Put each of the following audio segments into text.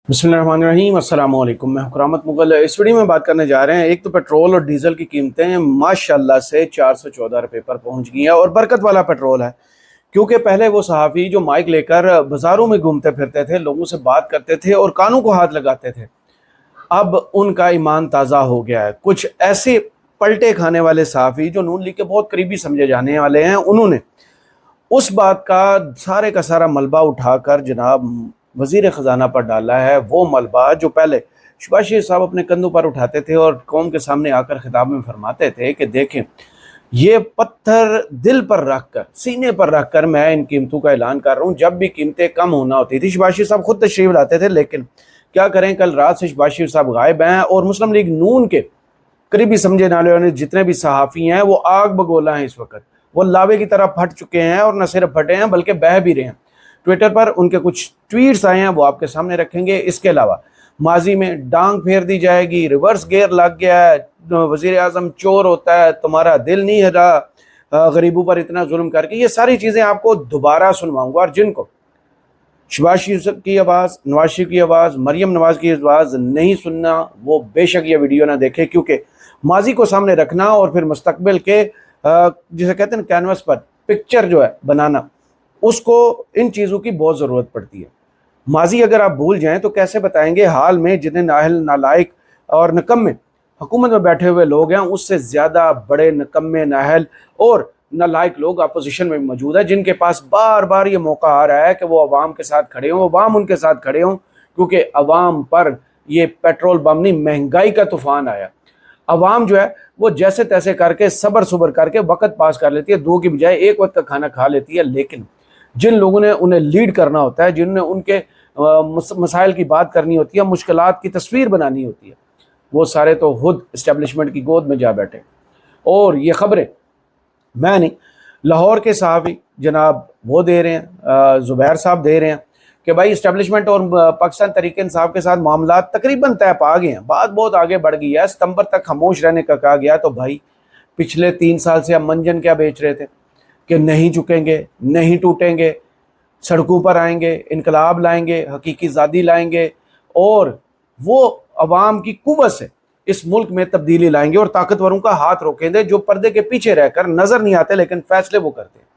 बिस्मिल्लाहिर्रहमानिर्रहीम, अस्सलाम वालेकुम। मैं हुकरामत मुगल। इस वीडियो में बात करने जा रहे हैं। एक तो पेट्रोल और डीज़ल की कीमतें माशाल्लाह से 414 रुपये पर पहुंच गई हैं और बरकत वाला पेट्रोल है, क्योंकि पहले वो सहाफ़ी जो माइक लेकर बाज़ारों में घूमते फिरते थे, लोगों से बात करते थे और कानों को हाथ लगाते थे, अब उनका ईमान ताज़ा हो गया है। कुछ ऐसे पलटे खाने वाले सहाफ़ी जो नून लीग के बहुत करीबी समझे जाने वाले हैं, उन्होंने उस बात का सारा मलबा उठाकर जनाब वज़ीर ख़जाना पर डाला है। वो मलबा जो पहले शहबाज शरीफ साहब अपने कंधों पर उठाते थे और कौम के सामने आकर खिताब में फरमाते थे कि देखें, ये पत्थर दिल पर रख कर, सीने पर रख कर मैं इन कीमतों का ऐलान कर रहा हूँ। जब भी कीमतें कम होना होती थी, शहबाज शरीफ साहब खुद तशरीफ लाते थे, लेकिन क्या करें, कल रात से शहबाज शरीफ साहब गायब हैं और मुस्लिम लीग नून के करीबी समझे नाले वाले जितने भी सहाफ़ी हैं वो आग बगोला हैं। इस वक्त वो लावे की तरह फट चुके हैं और न सिर्फ फटे हैं बल्कि बह भी रहे हैं। ट्विटर पर उनके कुछ ट्वीट्स आए हैं, वो आपके सामने रखेंगे। इसके अलावा माजी में डांग फेर दी जाएगी, रिवर्स गेयर लग गया है, वज़ीर आज़म चोर होता है, तुम्हारा दिल नहीं हिला गरीबों पर इतना जुल्म करके, ये सारी चीज़ें आपको दोबारा सुनवाऊंगा। और जिनको शहबाज शरीफ की आवाज़, नवाज शरीफ की आवाज़, मरियम नवाज की आवाज़ नहीं सुनना, वो बेशक ये वीडियो ना देखे, क्योंकि माजी को सामने रखना और फिर मुस्तकबिल के जिसे कहते हैं कैनवस पर पिक्चर जो है बनाना, उसको इन चीज़ों की बहुत ज़रूरत पड़ती है। माजी अगर आप भूल जाएं तो कैसे बताएंगे हाल में जितने नाहल, नालायक और निकम्मे हुकूमत में बैठे हुए लोग हैं, उससे ज़्यादा बड़े निकम्मे, नाहल और नालायक लोग अपोजिशन में मौजूद है, जिनके पास बार बार ये मौका आ रहा है कि वो अवाम के साथ खड़े हों, अवाम उनके साथ खड़े हों, क्योंकि अवाम पर ये पेट्रोल बम नहीं, महंगाई का तूफ़ान आया। अवाम जो है वो जैसे तैसे करके सबर सुबर करके वक्त पास कर लेती है, दो की बजाय एक वक्त का खाना खा लेती है। लेकिन जिन लोगों ने उन्हें लीड करना होता है, जिन्होंने उनके मसाइल की बात करनी होती है, मुश्किलात की तस्वीर बनानी होती है, वो सारे तो खुद इस्टेब्लिशमेंट की गोद में जा बैठे। और ये खबरें मैं नहीं, लाहौर के सहाफ़ी जनाब वो दे रहे हैं, ज़ुबैर साहब दे रहे हैं कि भाई इस्टेब्लिशमेंट और पाकिस्तान तहरीक इंसाफ के साथ मामला तकरीबन तय पा गए हैं, बात बहुत आगे बढ़ गई है, सितंबर तक खामोश रहने का कहा गया। तो भाई पिछले 3 साल से हम मंजन क्या बेच रहे थे कि नहीं झुकेंगे, नहीं टूटेंगे, सड़कों पर आएंगे, इनकलाब लाएंगे, हकीकी आज़ादी लाएंगे और वो अवाम की कुव्वत से इस मुल्क में तब्दीली लाएंगे और ताकतवरों का हाथ रोकेंगे जो पर्दे के पीछे रहकर नज़र नहीं आते लेकिन फैसले वो करते हैं।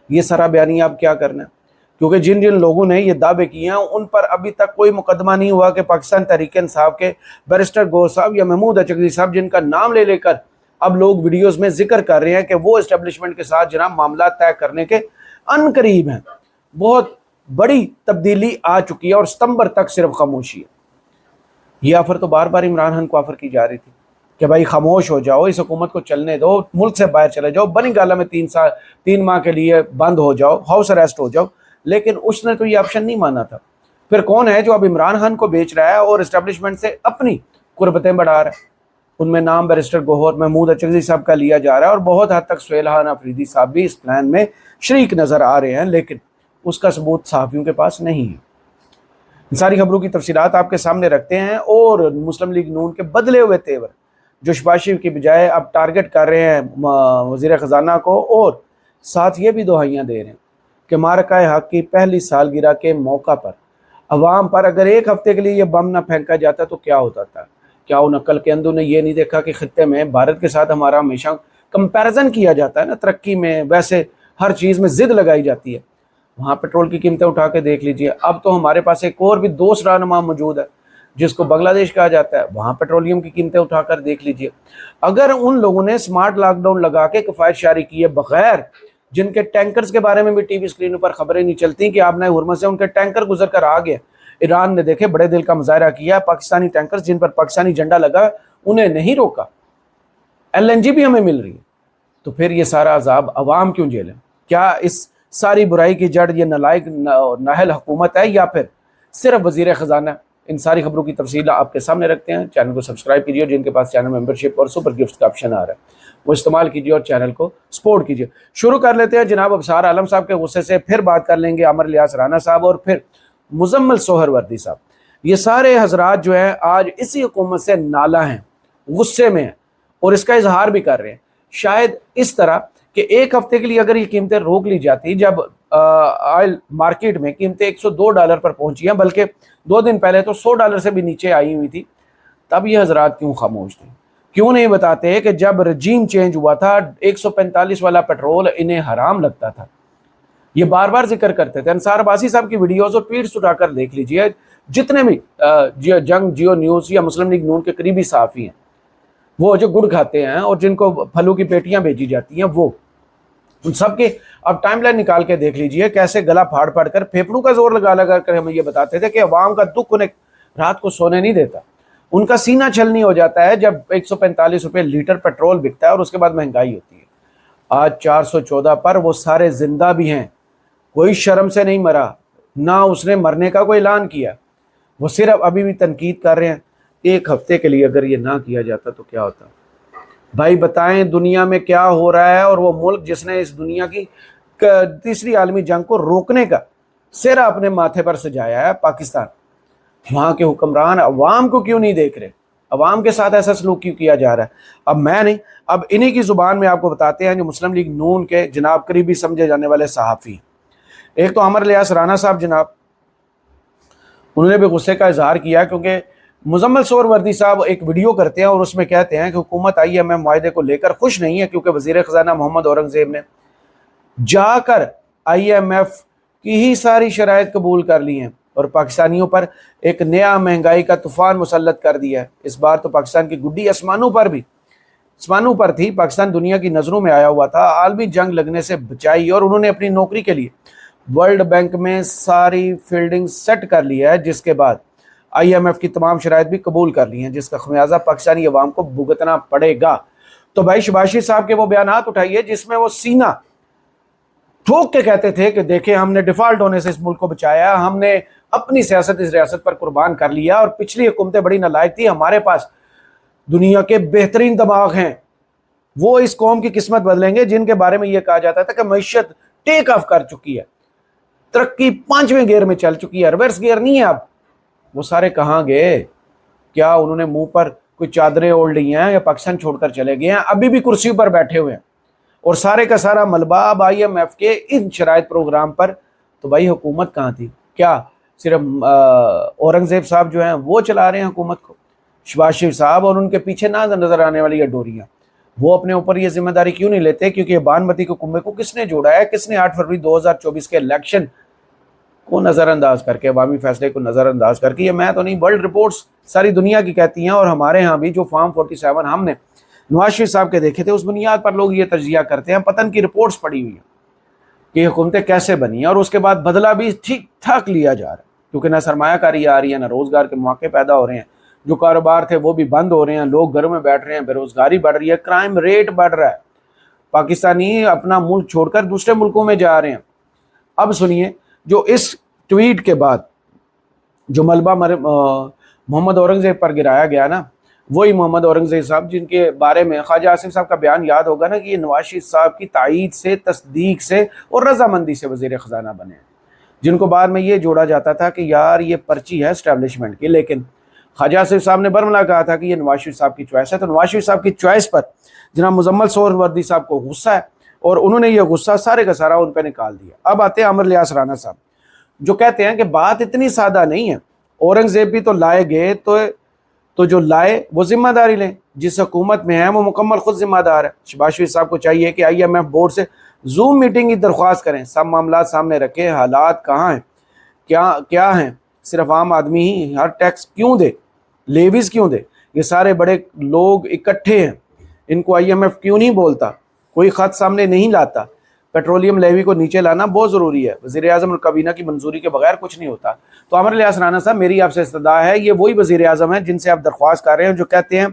ये सारा बयानिया अब क्या करना है, क्योंकि जिन जिन लोगों ने ये दावे किए हैं उन पर अभी तक कोई मुकदमा नहीं हुआ कि पाकिस्तान तहरीक इंसाफ के बैरिस्टर गोर साहब या महमूद अचगरी साहब, जिनका नाम ले लेकर अब लोग वीडियोस में जिक्र कर रहे हैं कि वो इस्टेब्लिशमेंट के साथ जनाब मामला तय करने के अनकरीब हैं। बहुत बड़ी तब्दीली आ चुकी है और सितंबर तक सिर्फ खामोशी है। ये ऑफर तो बार बार इमरान खान को ऑफर की जा रही थी कि भाई खामोश हो जाओ, इस हुकूमत को चलने दो, मुल्क से बाहर चले जाओ, बनी गाला में 3 माह के लिए बंद हो जाओ, हाउस अरेस्ट हो जाओ, लेकिन उसने तो ये ऑप्शन नहीं माना था। फिर कौन है जो अब इमरान खान को बेच रहा है और इस्टेब्लिशमेंट से अपनी कुर्बतें बढ़ा रहा है? उनमें नाम बैरिस्टर गोहर, महमूद अचगरी साहब का लिया जा रहा है और बहुत हद तक सुहेल खान अफरीदी साहब भी इस प्लान में शरीक नज़र आ रहे हैं, लेकिन उसका सबूत सहाफ़ियों के पास नहीं है। इन सारी खबरों की तफसीलात आपके सामने रखते हैं और मुस्लिम लीग नून के बदले हुए तेवर जो शहबाज शरीफ की बजाय अब टारगेट कर रहे हैं वज़ीर ख़जाना को, और साथ ये भी दुहाइयाँ दे रहे हैं कि मारका हक की पहली सालगिरह के मौका पर अवाम पर अगर एक हफ्ते के लिए ये बम ना फेंका जाता तो क्या होता था? क्या उन अक्ल के अंदर ने ये नहीं देखा कि खित्ते में भारत के साथ हमारा हमेशा कंपैरिजन किया जाता है ना, तरक्की में, वैसे हर चीज़ में ज़िद लगाई जाती है। वहाँ पेट्रोल की कीमतें उठा के देख लीजिए। अब तो हमारे पास एक और भी दोस्त रहनुमा मौजूद है जिसको बांग्लादेश कहा जाता है, वहाँ पेट्रोलियम की कीमतें उठाकर देख लीजिए। अगर उन लोगों ने स्मार्ट लॉकडाउन लगा के किफ़ायत जारी की है बगैर, जिनके टैंकर्स के बारे में भी टीवी स्क्रीनों पर खबरें नहीं चलती कि आपने हुर्मुज़ से उनके टैंकर गुजर कर आ गए, ईरान ने देखे बड़े दिल का मुजाहरा किया, पाकिस्तानी टैंकर्स जिन पर पाकिस्तानी झंडा लगा उन्हें नहीं रोका, LNG भी हमें मिल रही है, तो फिर ये सारा अजाब अवाम क्यों झेलें? क्या इस सारी बुराई की जड़ ये नालायक नाहल हुकूमत है या फिर सिर्फ वज़ीर ख़जाना? इन सारी खबरों की तफसील आपके सामने रखते हैं। चैनल को सब्सक्राइब कीजिए और जिनके पास चैनल मेंबरशिप और सुपर गिफ्ट का ऑप्शन आ रहा है वो इस्तेमाल कीजिए और चैनल को सपोर्ट कीजिए। शुरू कर लेते हैं जनाब अबसार आलम साहब के गुस्से से, फिर बात कर लेंगे अमर लियास राना साहब और फिर मुजम्मिल सोहरवर्दी साहब। ये सारे हजरात जो हैं आज इसी हुकूमत से नाला हैं, गुस्से में हैं और इसका इजहार भी कर रहे हैं। शायद इस तरह कि एक हफ्ते के लिए अगर ये कीमतें रोक ली जाती, जब ऑयल मार्केट में कीमतें $102 पर पहुंची हैं, बल्कि 2 दिन पहले तो $100 से भी नीचे आई हुई थी। तब ये हजरात क्यों खामोश थे? क्यों नहीं बताते कि जब रजीम चेंज हुआ था 145 वाला पेट्रोल इन्हें हराम लगता था? ये बार बार जिक्र करते थे। अंसार अब्बासी साहब की वीडियोस और ट्वीट्स उठाकर देख लीजिए, जितने भी जियो न्यूज़ या मुस्लिम लीग नून के करीबी सहाफ़ी हैं, वो जो गुड़ खाते हैं और जिनको फलों की पेटियां भेजी जाती हैं, वो उन सब के अब टाइमलाइन निकाल के देख लीजिए कैसे गला फाड़ फाड़ कर फेफड़ों का जोर लगा लगा कर हमें ये बताते थे कि अवाम का दुख उन्हें रात को सोने नहीं देता। उनका सीना छलनी हो जाता है जब 145 रुपये लीटर पेट्रोल बिकता है और उसके बाद महंगाई होती है। आज 414 पर वो सारे जिंदा भी हैं, कोई शर्म से नहीं मरा, ना उसने मरने का कोई ऐलान किया, वो सिर्फ अभी भी तनकीद कर रहे हैं। एक हफ्ते के लिए अगर ये ना किया जाता तो क्या होता? भाई बताएं दुनिया में क्या हो रहा है? और वो मुल्क जिसने इस दुनिया की तीसरी आलमी जंग को रोकने का सिर अपने माथे पर सजाया है, पाकिस्तान, वहाँ के हुक्मरान अवाम को क्यों नहीं देख रहे? अवाम के साथ ऐसा सलूक क्यों किया जा रहा है? अब मैं नहीं, अब इन्हीं की ज़ुबान में आपको बताते हैं जो मुस्लिम लीग नून के जनाब करीबी समझे जाने वाले सहाफ़ी। एक तो अमर इलियास राना साहब जनाब, उन्होंने भी गुस्से का इजहार किया क्योंकि मुजम्मल सोहरावर्दी साहब एक वीडियो करते हैं और उसमें कहते हैं कि हुकूमत IMF मुआहदे को लेकर खुश नहीं है क्योंकि वज़ीर ख़ज़ाना मोहम्मद औरंगज़ेब ने जाकर IMF की ही सारी शराइत कबूल कर ली हैं और पाकिस्तानियों पर एक नया महंगाई का तूफ़ान मुसल्लत कर दिया है। इस बार तो पाकिस्तान की गुड्डी आसमानों पर थी। पाकिस्तान दुनिया की नज़रों में आया हुआ था, आलमी जंग लगने से बचाई और उन्होंने अपनी नौकरी के लिए वर्ल्ड बैंक में सारी फील्डिंग सेट कर लिया है, जिसके बाद IMF की तमाम शराइत भी कबूल कर ली हैं, जिसका खमियाजा पाकिस्तानी अवाम को भुगतना पड़ेगा। तो भाई शहबाज शरीफ साहब के वो बयानात उठाइए जिसमें वो सीना ठोक के कहते थे कि देखें हमने डिफॉल्ट होने से इस मुल्क को बचाया, हमने अपनी सियासत इस रियासत पर कुर्बान कर लिया और पिछली हुकूमतें बड़ी नालायक थी, हमारे पास दुनिया के बेहतरीन दिमाग हैं, वो इस कौम की किस्मत बदलेंगे। जिनके बारे में यह कहा जाता था कि मईशत टेक ऑफ कर चुकी है, तरक्की 5वें गियर में चल चुकी है, रिवर्स गियर नहीं है अब। वो सारे कहाँ गए? क्या उन्होंने मुंह पर कोई चादरें ओढ़ ली हैं या पाकिस्तान छोड़कर चले गए हैं? अभी भी कुर्सी पर बैठे हुए हैं और सारे का सारा मलबा अब IMF के इन शराइत प्रोग्राम पर। तो भाई हुकूमत कहाँ थी? क्या सिर्फ औरंगजेब साहब जो हैं वो चला रहे हैं हुकूमत को? शहबाज शरीफ साहब और उनके पीछे ना नजर आने वाली ये डोरियाँ, वो अपने ऊपर ये जिम्मेदारी क्यों नहीं लेते? क्योंकि बानमती के कुंबे को किसने जोड़ा है? किसने 8 फरवरी 2024 के इलेक्शन को नज़रअंदाज करके, अवामी फैसले को नज़रअंदाज करके, ये मैं तो नहीं, वर्ल्ड रिपोर्ट्स सारी दुनिया की कहती हैं और हमारे यहाँ भी जो फॉर्म 47 हमने नवाज शरीफ साहब के देखे थे, उस बुनियाद पर लोग ये तज्जिया करते हैं। पतन की रिपोर्ट्स पड़ी हुई है कि हुकूमतें कैसे बनी हैं और उसके बाद बदला भी ठीक ठाक लिया जा रहा है, क्योंकि ना सरमायाकारी आ रही है, ना रोज़गार के मौके पैदा हो रहे हैं, जो कारोबार थे वो भी बंद हो रहे हैं, लोग घरों में बैठ रहे हैं, बेरोज़गारी बढ़ रही है, क्राइम रेट बढ़ रहा है, पाकिस्तानी अपना मुल्क छोड़कर दूसरे मुल्कों में जा रहे हैं। अब सुनिए, जो इस ट्वीट के बाद जो मलबा मोहम्मद औरंगज़ेब पर गिराया गया ना, वही मोहम्मद औरंगज़ेब साहब जिनके बारे में ख्वाजा आसिफ साहब का बयान याद होगा ना कि ये नवाज शरीफ साहब की तायीद से, तस्दीक से और रजामंदी से वज़ीर ख़ज़ाना बने, जिनको बाद में ये जोड़ा जाता था कि यार ये पर्ची है एस्टैब्लिशमेंट की। लेकिन ख्वाजा आसिफ साहब ने बरमला कहा था कि ये नवाज शरीफ साहब की चॉइस है। तो नवाज शरीफ साहब की चॉइस पर जनाब मुजम्मल सोहरावर्दी साहब को गुस्सा है और उन्होंने ये गुस्सा सारे का सारा उन पर निकाल दिया। अब आते हैं अमर इलियास राना साहब, जो कहते हैं कि बात इतनी सादा नहीं है, औरंगज़ेब भी तो लाए गए, तो जो लाए वो जिम्मेदारी लें, जिस हुकूमत में है वो मुकम्मल खुद जिम्मेदार है। शहबाज शरीफ साहब को चाहिए कि IMF बोर्ड से जूम मीटिंग की दरख्वास्त करें, सब मामला सामने रखें, हालात कहाँ हैं, क्या हैं, सिर्फ आम आदमी ही हर टैक्स क्यों दे, लेवीज क्यों दे, ये सारे बड़े लोग इकट्ठे हैं, इनको IMF क्यों नहीं बोलता, कोई ख़त सामने नहीं लाता। पेट्रोलियम लेवी को नीचे लाना बहुत ज़रूरी है, वज़ीर आज़म और काबीना की मंजूरी के बगैर कुछ नहीं होता। तो अमर इलियास राना साहब, मेरी आपसे इस्तदा है, ये वही वज़ीर आज़म हैं जिनसे आप दरख्वास्त कर रहे हैं, जो कहते हैं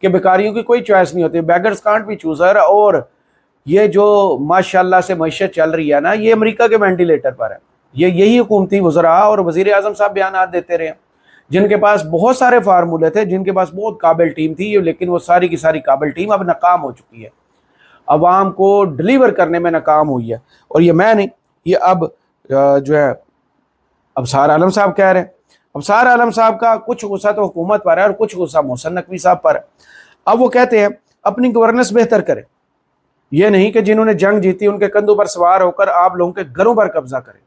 कि बेकारियों की कोई चॉइस नहीं होती, बेगर्स कांट बी चूज़र। और ये जो माशाल्लाह से मईशत चल रही है ना, ये अमेरिका के वेंटिलेटर पर है। यही हुकूमती वज़रा और वज़ीर आज़म साहब बयान देते रहे, जिनके पास बहुत सारे फार्मूले थे, जिनके पास बहुत काबिल टीम थी, लेकिन वो सारी की सारी काबिल टीम अब नाकाम हो चुकी है, अवाम को डिलीवर करने में नाकाम हुई है। और ये मैं नहीं, ये अब जो है अबसार आलम साहब कह रहे हैं। अबसार आलम साहब का कुछ गुस्सा तो हुकूमत पर है और कुछ गुस्सा मोहसिन नकवी साहब पर है। अब वो कहते हैं अपनी गवर्नेंस बेहतर करें, یہ نہیں کہ جنہوں نے جنگ جیتی ان کے کندھوں پر سوار ہو کر آپ لوگوں کے گھروں پر قبضہ کریں،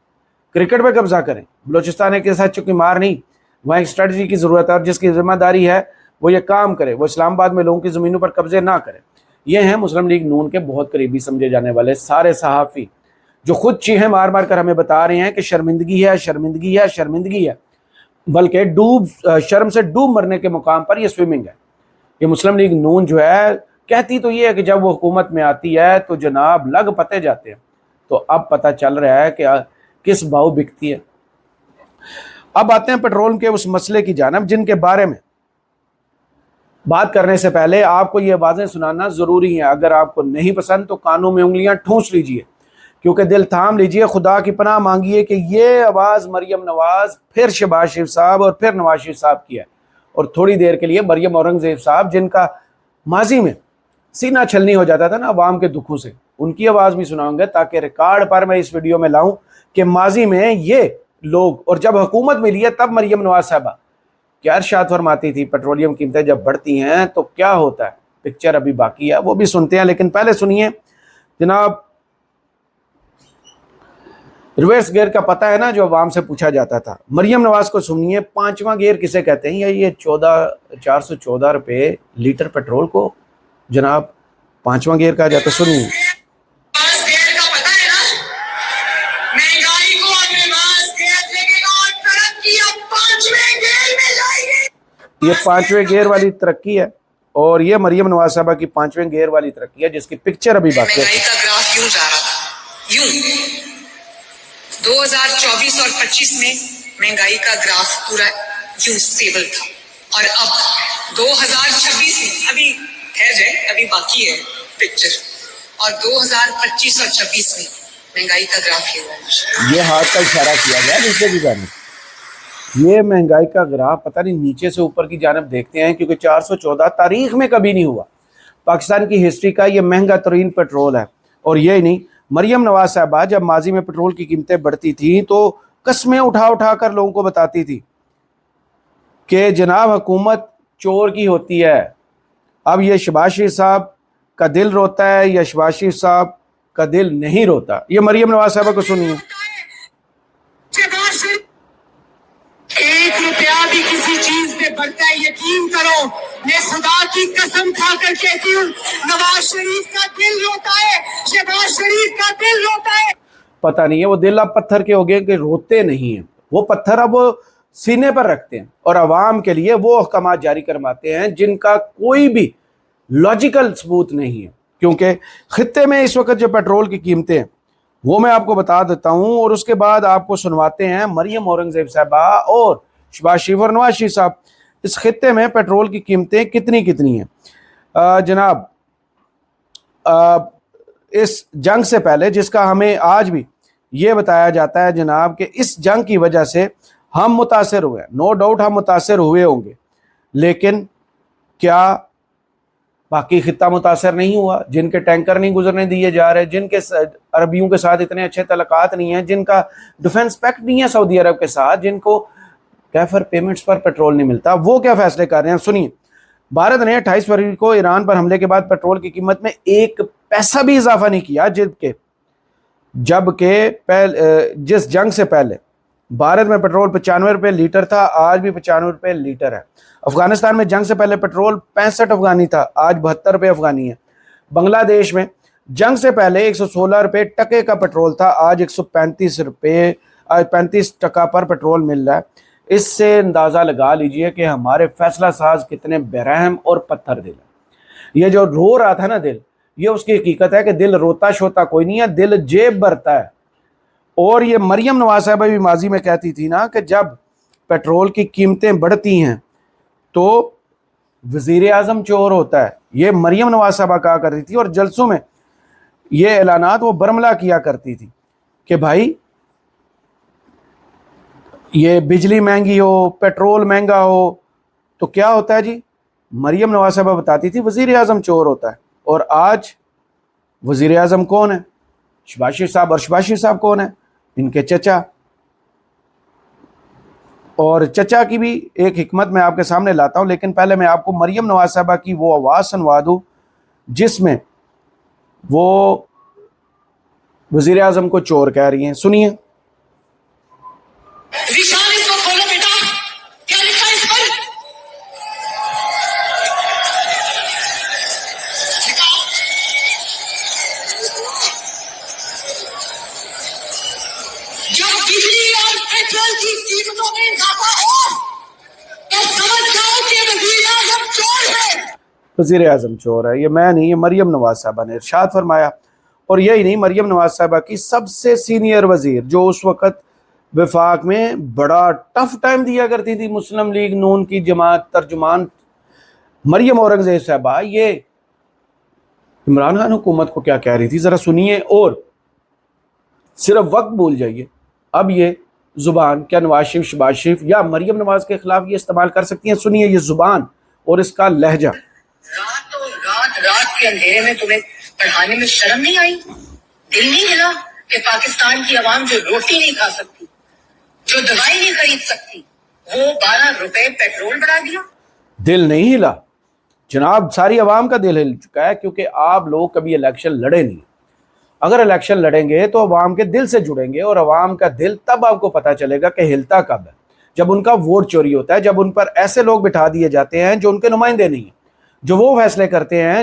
کرکٹ پہ قبضہ کریں۔ بلوچستان کے ساتھ چونکہ مار نہیں، وہاں ایک اسٹریٹجی کی ضرورت ہے، اور جس کی ذمہ داری ہے وہ یہ کام کرے، وہ اسلام آباد میں لوگوں کی زمینوں پر قبضے نہ کرے۔ یہ ہیں مسلم لیگ نون کے بہت قریبی سمجھے جانے والے سارے صحافی، جو خود چیخیں مار مار کر ہمیں بتا رہے ہیں کہ شرمندگی ہے، شرمندگی ہے، شرمندگی ہے، بلکہ شرم سے ڈوب مرنے کے مقام پر یہ سوئمنگ ہے۔ یہ مسلم لیگ نون جو ہے کہتی تو یہ ہے کہ جب وہ حکومت میں آتی ہے تو جناب لگ پتے جاتے ہیں، تو اب پتہ چل رہا ہے کہ کس بھاؤ بکتی ہے۔ اب آتے ہیں پیٹرول کے اس مسئلے کی جانب، جن کے بارے میں بات کرنے سے پہلے آپ کو یہ آوازیں سنانا ضروری ہے۔ اگر آپ کو نہیں پسند تو کانوں میں انگلیاں ٹھونس لیجئے، کیونکہ دل تھام لیجئے، خدا کی پناہ مانگیے کہ یہ آواز مریم نواز، پھر شہباز شریف صاحب اور پھر نواز شریف صاحب کی ہے، اور تھوڑی دیر کے لیے مریم اورنگزیب صاحب، جن کا ماضی میں سینہ چھلنی ہو جاتا تھا نا عوام کے دکھوں سے، ان کی آواز بھی سناؤں گے، تاکہ ریکارڈ پر میں اس ویڈیو میں لاؤں کہ ماضی میں یہ لوگ، اور جب حکومت ملی ہے تب مریم نواز صاحبہ کیا ارشاد فرماتی تھی، پیٹرولیم قیمتیں جب بڑھتی ہیں تو کیا ہوتا ہے۔ پکچر ابھی باقی ہے، وہ بھی سنتے ہیں، لیکن پہلے سنیے جناب ریورس گیئر کا پتہ ہے نا جو عوام سے پوچھا جاتا تھا، مریم نواز کو سنیے، پانچواں گیئر کسے کہتے ہیں، یا یہ 414 روپے لیٹر پیٹرول کو جناب پانچواں گیئر کہا جاتا ہے۔ سنیے یہ پانچویں گیئر والی ترقی ہے، اور یہ مریم نواز صاحبہ کی پانچویں گیئر والی ترقی ہے، جس کی پکچر ابھی باقی ہے۔ مہنگائی کا گراف یوں جا رہا تھا، یوں 2024 اور 25 میں مہنگائی کا گراف پورا یوں سٹیبل تھا، اور اب 2026 میں ابھی ٹھہر جائے، ابھی باقی ہے پکچر، اور 2025 اور 26 میں مہنگائی کا گراف یہ ہاتھ کا اشارہ کیا گیا نیچے کی جانب، یہ مہنگائی کا گراف پتہ نہیں نیچے سے اوپر کی جانب دیکھتے ہیں، کیونکہ 414 تاریخ میں کبھی نہیں ہوا، پاکستان کی ہسٹری کا یہ مہنگا ترین پیٹرول ہے۔ اور یہ نہیں، مریم نواز صاحبہ جب ماضی میں پیٹرول کی قیمتیں بڑھتی تھیں تو قسمیں اٹھا اٹھا کر لوگوں کو بتاتی تھی کہ جناب حکومت چور کی ہوتی ہے۔ اب یہ شہباز شریف صاحب کا دل روتا ہے یا شہباز شریف صاحب کا دل نہیں روتا؟ یہ مریم نواز صاحبہ کو سنیے۔ 1 روپیہ بھی کسی چیز پہ بڑھتا ہے، یقین کرو میں خدا کی قسم کھا کر کہتی ہوں، نواز شریف کا دل روتا ہے، شہباز شریف کا دل روتا ہے۔ پتہ نہیں ہے وہ دل اب پتھر کے ہو گئے کہ روتے نہیں ہیں، وہ پتھر اب وہ سینے پر رکھتے ہیں، اور عوام کے لیے وہ احکامات جاری کرواتے ہیں جن کا کوئی بھی لاجیکل ثبوت نہیں ہے۔ کیونکہ خطے میں اس وقت جو پیٹرول کی قیمتیں ہیں وہ میں آپ کو بتا دیتا ہوں، اور اس کے بعد آپ کو سنواتے ہیں مریم اورنگزیب صاحبہ اور شہباز شریف اور نواز شریف صاحب اس خطے میں پیٹرول کی قیمتیں کتنی ہیں۔ جناب اس جنگ سے پہلے، جس کا ہمیں آج بھی یہ بتایا جاتا ہے جناب کہ اس جنگ کی وجہ سے ہم متاثر ہوئے ہیں، نو ڈاؤٹ ہم متاثر ہوئے ہوں گے، لیکن کیا باقی خطہ متاثر نہیں ہوا؟ جن کے ٹینکر نہیں گزرنے دیے جا رہے، جن کے عربیوں کے ساتھ اتنے اچھے تعلقات نہیں ہیں، جن کا ڈیفنس پیکٹ نہیں ہے سعودی عرب کے ساتھ، جن کو ڈیفر پیمنٹس پر پیٹرول نہیں ملتا، وہ کیا فیصلے کر رہے ہیں؟ سنیے، بھارت نے 28 فروری کو ایران پر حملے کے بعد پیٹرول کی قیمت میں 1 پیسہ بھی اضافہ نہیں کیا، جبکہ جس جنگ سے پہلے بھارت میں پیٹرول 95 روپے لیٹر تھا، آج بھی 95 روپے لیٹر ہے۔ افغانستان میں جنگ سے پہلے پیٹرول 65 افغانی تھا، آج 72 روپے افغانی ہے۔ بنگلہ دیش میں جنگ سے پہلے 116 روپے ٹکے کا پیٹرول تھا، آج 135 ٹکا پر پیٹرول مل رہا ہے۔ اس سے اندازہ لگا لیجئے کہ ہمارے فیصلہ ساز کتنے برحم اور پتھر دل ہیں۔ یہ جو رو رہا تھا نا دل، یہ اس کی حقیقت ہے کہ دل روتا شوتا کوئی نہیں ہے، دل جیب بھرتا ہے۔ اور یہ مریم نواز صاحبہ بھی ماضی میں کہتی تھی نا کہ جب پیٹرول کی قیمتیں بڑھتی ہیں تو وزیر اعظم چور ہوتا ہے، یہ مریم نواز صاحبہ کہا کرتی تھی، اور جلسوں میں یہ اعلانات وہ برملا کیا کرتی تھی کہ بھائی یہ بجلی مہنگی ہو، پیٹرول مہنگا ہو تو کیا ہوتا ہے جی؟ مریم نواز صاحبہ بتاتی تھی وزیر اعظم چور ہوتا ہے۔ اور آج وزیر اعظم کون ہے؟ شہباز شریف صاحب۔ اور شہباز شریف صاحب کون ہیں؟ ان کے چچا۔ اور چچا کی بھی ایک حکمت میں آپ کے سامنے لاتا ہوں، لیکن پہلے میں آپ کو مریم نواز صاحبہ کی وہ آواز سنوا دوں جس میں وہ وزیر اعظم کو چور کہہ رہی ہیں. سنیے. विशाल इसको खोलो बेटा, क्या लिखा है इस पर? दिखाओ. जब बिजली और पेट्रोल की कीमतों में इजाफा हो तो समझ जाओ कि वजीर आजम चोर है. वजीर आजम चोर है. ये मैं नहीं, ये मरियम नवाज साहबा ने इरशाद फरमाया. اور यही نہیں, مریم نواز صاحبہ کی سب سے سینئر وزیر جو اس وقت وفاق میں بڑا ٹف ٹائم دیا کرتی تھی مسلم لیگ نون کی جماعت ترجمان مریم اورنگزیب صاحبہ، یہ عمران خان حکومت کو کیا کہہ رہی تھی ذرا سنیے. اور صرف وقت بھول جائیے، اب یہ زبان کیا نواز شریف شہباز شریف یا مریم نواز کے خلاف یہ استعمال کر سکتی ہیں؟ سنیے یہ زبان اور اس کا لہجہ. رات کے اندھیرے میں تمہیں پڑھانے میں شرم نہیں آئی؟ دل نہیں ہلا کہ پاکستان کی عوام جو روٹی نہیں کھا سکتی، جو دوائی نہیں خرید سکتی، وہ 12 روپے پیٹرول بڑھا دیا؟ دل نہیں ہلا جناب، ساری عوام کا دل ہل چکا ہے، کیونکہ آپ لوگ کبھی الیکشن لڑے نہیں. اگر الیکشن لڑیں گے تو عوام کے دل سے جڑیں گے، اور عوام کا دل تب آپ کو پتا چلے گا کہ ہلتا کب ہے، جب ان کا ووٹ چوری ہوتا ہے، جب ان پر ایسے لوگ بٹھا دیے جاتے ہیں جو ان کے نمائندے نہیں ہیں، جو وہ فیصلے کرتے ہیں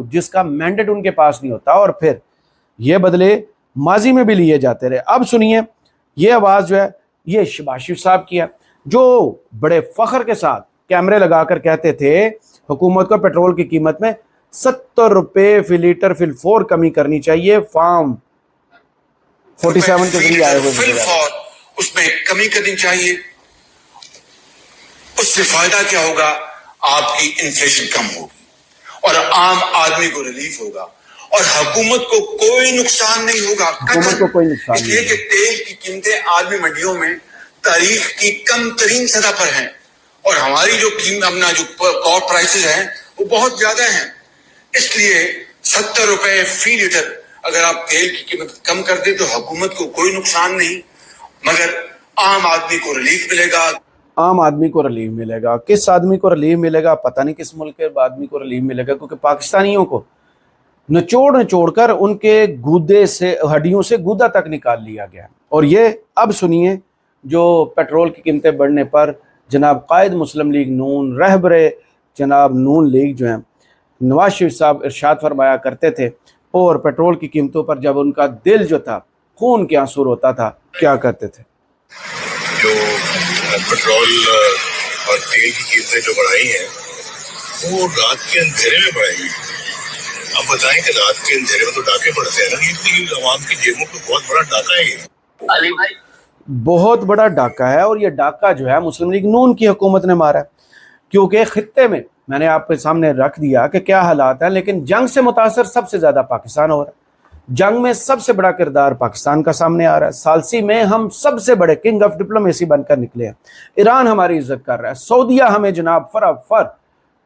جس کا مینڈیٹ ان کے پاس نہیں ہوتا، اور پھر یہ بدلے ماضی میں بھی لیے جاتے رہے. اب سنیے یہ آواز جو ہے یہ شہباز شریف صاحب کی ہے، جو بڑے فخر کے ساتھ کیمرے لگا کر کہتے تھے حکومت کو پیٹرول کی قیمت میں 70 روپے فی لیٹر فی الفور کمی کرنی چاہیے. فارم 47 کے ذریعے آئے ہوئے اس میں کمی کرنی چاہیے. اس سے فائدہ کیا ہوگا؟ آپ کی انفلیشن کم ہوگی اور عام آدمی کو ریلیف ہوگا اور حکومت کو کوئی نقصان نہیں ہوگا. حکومت کو کوئی نقصان اس لیے کہ تیل کی قیمتیں عالمی منڈیوں میں تاریخ کی کم ترین سطح پر ہیں اور ہماری جو اپنا جو کاپ پرائسز ہیں وہ بہت زیادہ ہیں. اس لیے 70 روپے فی لیٹر اگر آپ تیل کی قیمت کم کر دیں تو حکومت کو کوئی نقصان نہیں مگر عام آدمی کو ریلیف ملے گا. عام آدمی کو ریلیف ملے گا. کس آدمی کو ریلیف ملے گا پتہ نہیں، کس ملک کے آدمی کو ریلیف ملے گا، کیونکہ پاکستانیوں کو نچوڑ کر ان کے گودے سے ہڈیوں سے گودا تک نکال لیا گیا. اور یہ اب سنیے جو پیٹرول کی قیمتیں بڑھنے پر جناب قائد مسلم لیگ نون، رہبر جناب نون لیگ جو ہیں نواز شریف صاحب ارشاد فرمایا کرتے تھے، اور پیٹرول کی قیمتوں پر جب ان کا دل جو تھا خون کے آنسو ہوتا تھا کیا کرتے تھے. جو پیٹرول اور تیل کی قیمتیں جو بڑھائی ہیں وہ رات کے اندھیرے میں بڑھائی ہیں. اب بتائیں کہ رات کے اندھیرے میں تو ڈاکے پڑتے ہیں نا، یہ عوام کی جیبوں پہ بہت بڑا ڈاکہ ہے. علی بھائی بہت بڑا ڈاکہ ہے، اور یہ ڈاکہ جو ہے مسلم لیگ نون کی حکومت نے مارا ہے. کیونکہ خطے میں نے آپ کے سامنے رکھ دیا کہ کیا حالات ہیں، لیکن جنگ سے متاثر سب سے زیادہ پاکستان ہو رہا ہے. جنگ میں سب سے بڑا کردار پاکستان کا سامنے آ رہا ہے. سالسی میں ہم سب سے بڑے کنگ آف ڈپلومیسی بن کر نکلے ہیں. ایران ہماری عزت کر رہا ہے، سعودیہ ہمیں جناب فر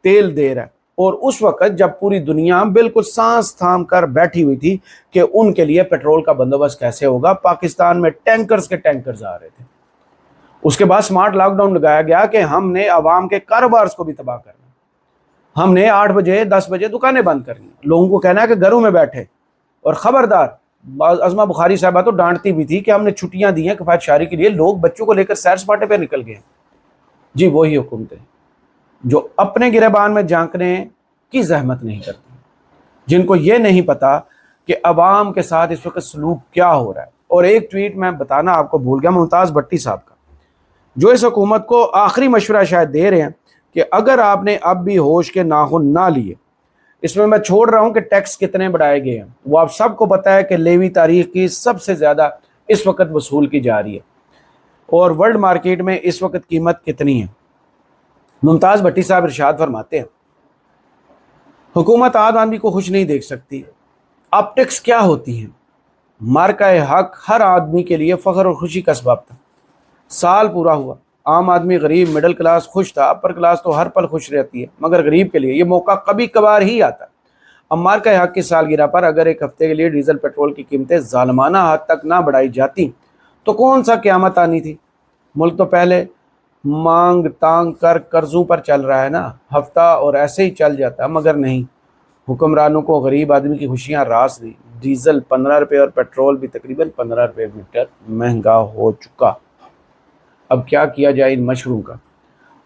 تیل دے رہا ہے. اور اس وقت جب پوری دنیا بالکل سانس تھام کر بیٹھی ہوئی تھی کہ ان کے لیے پیٹرول کا بندوبست کیسے ہوگا، پاکستان میں ٹینکرز کے ٹینکرز آ رہے تھے. اس کے بعد سمارٹ لاک ڈاؤن لگایا گیا کہ ہم نے عوام کے کاروبار کو بھی تباہ کرنا. ہم نے 8 بجے 10 بجے دکانیں بند کرنی، لوگوں کو کہنا ہے کہ گھروں میں بیٹھے. اور خبردار، عظمہ بخاری صاحبہ تو ڈانٹتی بھی تھی کہ ہم نے چھٹیاں دی ہیں کفایت شعاری کے لیے، لوگ بچوں کو لے کر سیر سپاٹے پہ نکل گئے. جی وہی حکومتیں جو اپنے گریبان میں جھانکنے کی زحمت نہیں کرتی، جن کو یہ نہیں پتا کہ عوام کے ساتھ اس وقت سلوک کیا ہو رہا ہے. اور ایک ٹویٹ میں بتانا آپ کو بھول گیا، ممتاز بھٹی صاحب کا، جو اس حکومت کو آخری مشورہ شاید دے رہے ہیں کہ اگر آپ نے اب بھی ہوش کے ناخن نہ لیے، اس میں چھوڑ رہا ہوں کہ ٹیکس کتنے بڑھائے گئے ہیں، وہ آپ سب کو پتہ ہے کہ لیوی تاریخ کی سب سے زیادہ اس وقت وصول کی جا رہی ہے، اور ورلڈ مارکیٹ میں اس وقت قیمت کتنی ہے. ممتاز بھٹی صاحب ارشاد فرماتے ہیں حکومت عام آدمی کو خوش نہیں دیکھ سکتی. آپٹکس کیا ہوتی ہیں؟ مارکہ حق ہر آدمی کے لیے فخر اور خوشی کا سبب تھا. سال پورا ہوا، عام آدمی، غریب، مڈل کلاس خوش تھا. اپر کلاس تو ہر پل خوش رہتی ہے، مگر غریب کے لیے یہ موقع کبھی کبھار ہی آتا. اب مارکہ حق کی سالگرہ پر اگر ایک ہفتے کے لیے ڈیزل پیٹرول کی قیمتیں ظالمانہ حد تک نہ بڑھائی جاتی تو کون سا قیامت آنی تھی. ملک تو پہلے مانگ تانگ کر قرضوں پر چل رہا ہے نا، ہفتہ اور ایسے ہی چل جاتا، مگر نہیں، हुक्मरानों को गरीब आदमी की खुशियाँ रास दी। डीजल 15 रुपये और पेट्रोल भी तकरीबन 15 रुपये लीटर महंगा हो चुका। अब क्या किया जाए इन मशरूम का।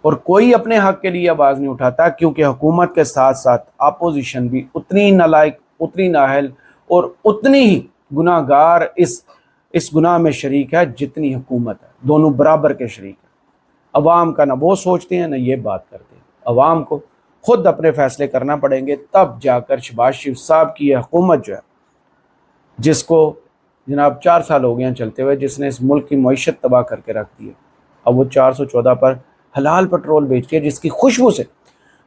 और कोई अपने हक के लिए आवाज़ नहीं उठाता, क्योंकि हुकूमत के साथ साथ अपोजिशन भी उतनी ही नालायक, उतनी नाअहल और उतनी ही गुनाहगार इस गुनाह में शरीक है जितनी हुकूमत है। दोनों बराबर के शरीक हैं। अवाम का ना वो सोचते हैं ना ये बात करते हैं। अवाम को खुद अपने फैसले करना पड़ेंगे, तब जाकर शहबाज शरीफ साहब की यह हुकूमत जो है, जिसको जनाब 4 साल हो गए हैं चलते हुए, जिसने इस मुल्क की मईशत तबाह करके रख दी है, अब वो 414 पर हलाल पेट्रोल बेचती है, जिसकी खुशबू से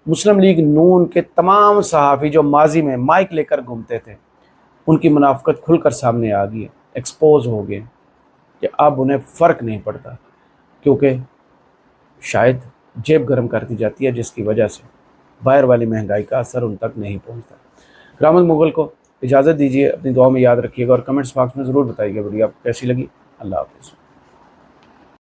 मुस्लिम लीग नून के तमाम सहाफ़ी जो माजी में माइक लेकर घूमते थे, उनकी मुनाफिकत खुलकर सामने आ गई है, एक्सपोज हो गए कि अब उन्हें फ़र्क नहीं पड़ता, क्योंकि शायद जेब गर्म कर दी जाती है, जिसकी वजह से बाहर वाली महंगाई का असर उन तक नहीं पहुंचता। करामत मुगल को इजाज़त दीजिए, अपनी दुआ में याद रखिएगा और कमेंट्स बॉक्स में ज़रूर बताइएगा वीडियो आपको कैसी लगी। अल्लाह हाफ़िज़।